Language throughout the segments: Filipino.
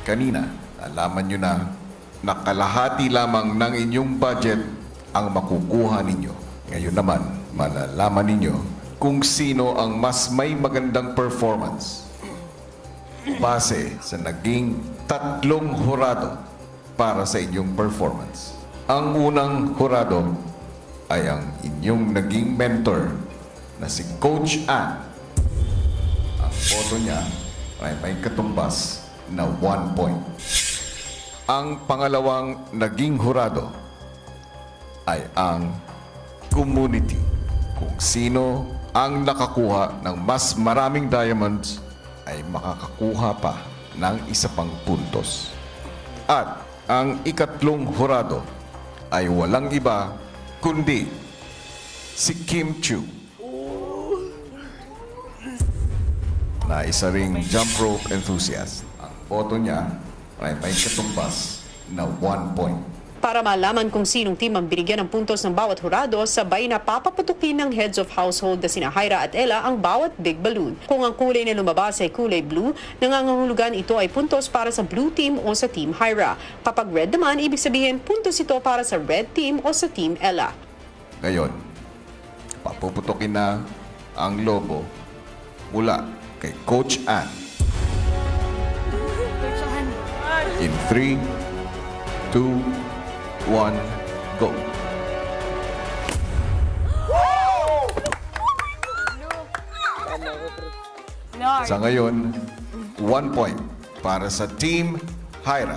Kanina, alaman nyo na kalahati lamang ng inyong budget ang makukuha ninyo. Ngayon naman, malalaman ninyo kung sino ang mas may magandang performance base sa naging 3 hurado para sa inyong performance. Ang unang hurado ay ang inyong naging mentor na si Coach Ann. Ang boto niya ay may katumbas na 1 point. Ang pangalawang naging hurado ay ang community. Kung sino ang nakakuha ng mas maraming diamonds ay makakakuha pa ng isa pang puntos. At ang ikatlong hurado ay walang iba kundi si Kim Chu na isa ring jump rope enthusiast. Ang boto niya ay may katumbas na 1 point. Para malaman kung sinong team ang binigyan ng puntos ng bawat hurado, sabay na papaputukin ng heads of household na sina Hyra at Ella ang bawat big balloon. Kung ang kulay na lumabas ay kulay blue, nangangahulugan ito ay puntos para sa blue team o sa team Hyra. Kapag red naman, ibig sabihin puntos ito para sa red team o sa team Ella. Ngayon, papuputukin na ang lobo mula kay Coach Ann. In 3, 2, 1, go. Sa ngayon, 1 point para sa Team Hyra.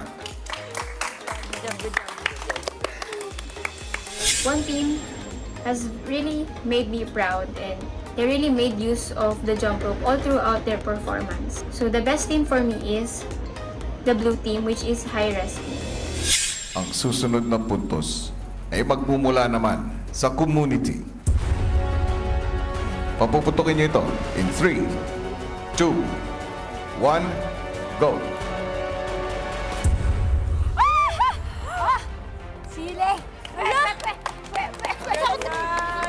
One team has really made me proud, and they really made use of the jump rope all throughout their performance. So the best team for me is the blue team, which is Hyra's team. Ang susunod na puntos ay magmumula naman sa community. Papuputukin niyo ito in 3, 2, 1, go! Sile!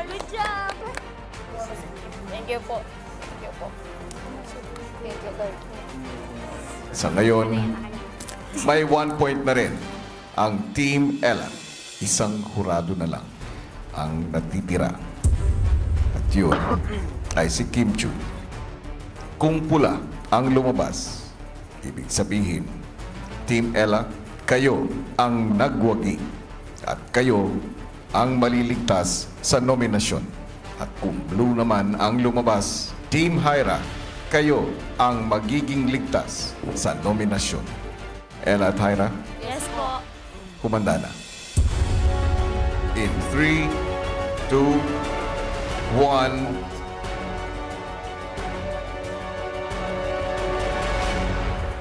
Good job! Thank you po. Thank you po. Thank you, Lord. Sa ngayon, may 1 point na rin ang Team Ella. Isang hurado na lang ang natitira. At yun ay si Kim Chu. Kung pula ang lumabas, ibig sabihin, Team Ella, kayo ang nagwagi at kayo ang maliligtas sa nominasyon. At kung blue naman ang lumabas, Team Hyra, kayo ang magiging ligtas sa nominasyon. Ella at Hyra, Yes po. kumanda na. In 3, 2, 1,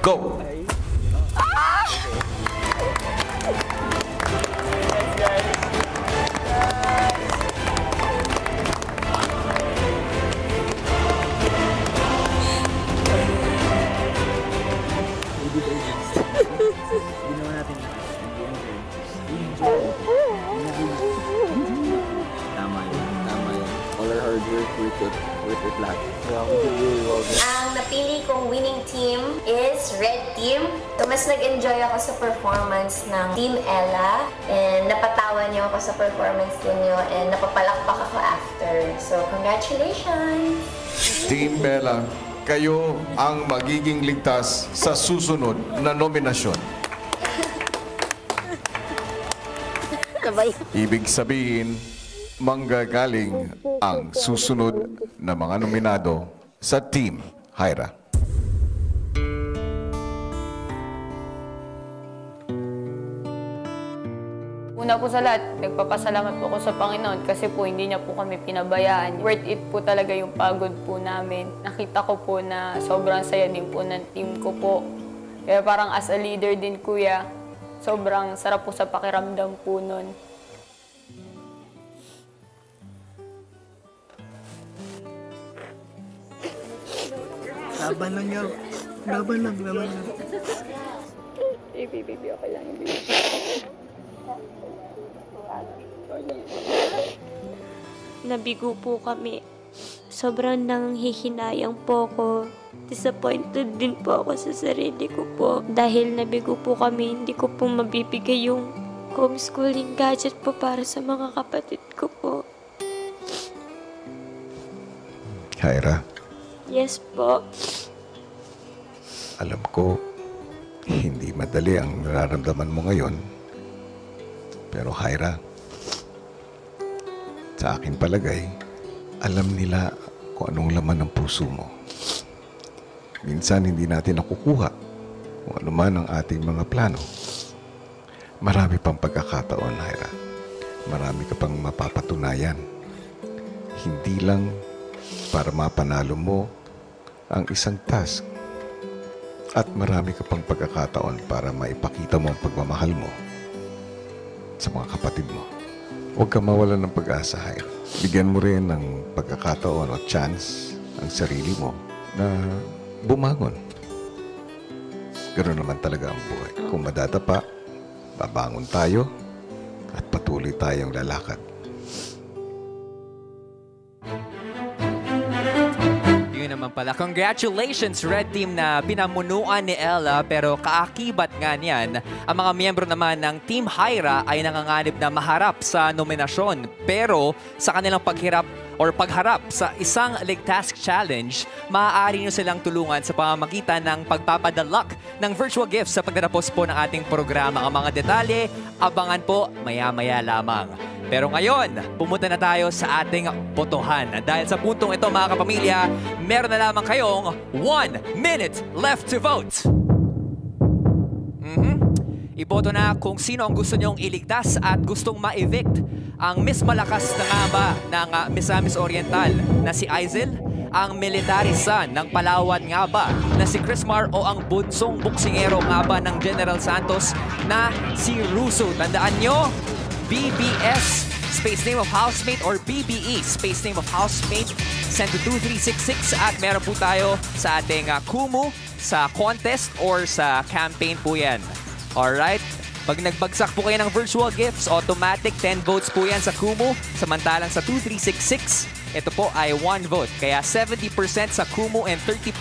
go! Ginawa natin lahat. Tama yun. Tama yun. All our hard work, worth it lahat. Yeah, we did really well. Ang napili kong winning team is Red Team. So, mas nag-enjoy ako sa performance ng Team Ella. And napatawa niyo ako sa performance niyo and napapalakpak ako after. So, congratulations! Team Ella, kayo ang magiging ligtas sa susunod na nominasyon. Ibig sabihin, manggagaling ang susunod na mga nominado sa Team Hyra. Una po sa lahat, nagpapasalamat po ako sa Panginoon kasi po hindi niya po kami pinabayaan. Worth it po talaga yung pagod po namin. Nakita ko po na sobrang saya din po ng team ko po. Kaya parang as a leader din, kuya, sobrang sarap po sa pakiramdam po nun. Laban lang yan. Laban lang. Baby, okay lang. Nabigo po kami sobrang nanghihinayang po ako. Disappointed din po ako sa sarili ko po. Dahil nabigo po kami, hindi ko po mabibigay yung homeschooling gadget po para sa mga kapatid ko po. Hyra, Yes po. alam ko, hindi madali ang nararamdaman mo ngayon. Pero Hyra, sa akin palagay, alam nila kung anong laman ng puso mo. Minsan hindi natin nakukuha kung ano man ang ating mga plano. Marami pang pagkakataon, Hyra. Marami ka pang mapapatunayan. Hindi lang para mapanalo mo ang isang task. At marami ka pang pagkakataon para maipakita mo ang pagmamahal mo sa mga kapatid mo. Huwag ka mawalan ng pag-asa, Hyra. Bigyan mo rin ng pagkakataon o chance ang sarili mo na bumangon. Ganoon naman talaga ang buhay. Kung madadapa, babangon tayo at patuloy tayong lalakad. Yun naman pala. Congratulations, Red Team, na pinamunuan ni Ella, pero kaakibat nga niyan, ang mga miyembro naman ng Team Hyra ay nanganganib na maharap sa nominasyon. Pero sa kanilang pagharap sa isang Lig Task Challenge, maaari nyo silang tulungan sa pamamagitan ng pagpapadalak ng virtual gifts sa pagtatapos po ng ating programa. Ang mga detalye, abangan po maya-maya lamang. Pero ngayon, pumunta na tayo sa ating botohan. Dahil sa puntong ito, mga kapamilya, meron na lamang kayong 1 minute left to vote. Iboto na kung sino ang gusto nyong iligtas at gustong ma-evict. Ang Miss Malakas na nga ba ng Misamis Oriental na si Aizel? Ang military son ng Palawan nga ba na si Chrismar? O ang bunsong buksingero nga ba ng General Santos na si Russo? Tandaan nyo, BBS, space name of housemate, or BBE, space name of housemate, send to 2366 at meron po tayo sa ating Kumu sa contest or sa campaign po yan. Alright? Pag nagbagsak po kayo ng virtual gifts, automatic 10 votes po yan sa Kumu. Samantalang sa 2366, ito po ay 1 vote. Kaya 70% sa Kumu and 30%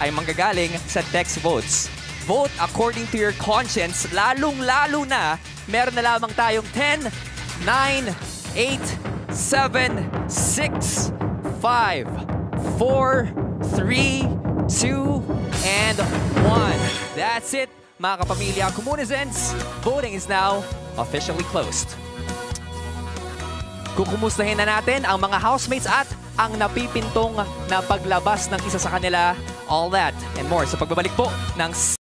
ay manggagaling sa text votes. Vote according to your conscience, lalong-lalo na meron na lamang tayong 10, 9, 8, 7, 6, 5, 4, 3, 2, and 1. That's it, mga kapamilya Komunizens. Voting is now officially closed. Kukumustahin na natin ang mga housemates at ang napipintong na paglabas ng isa sa kanila. All that and more sa pagbabalik po ng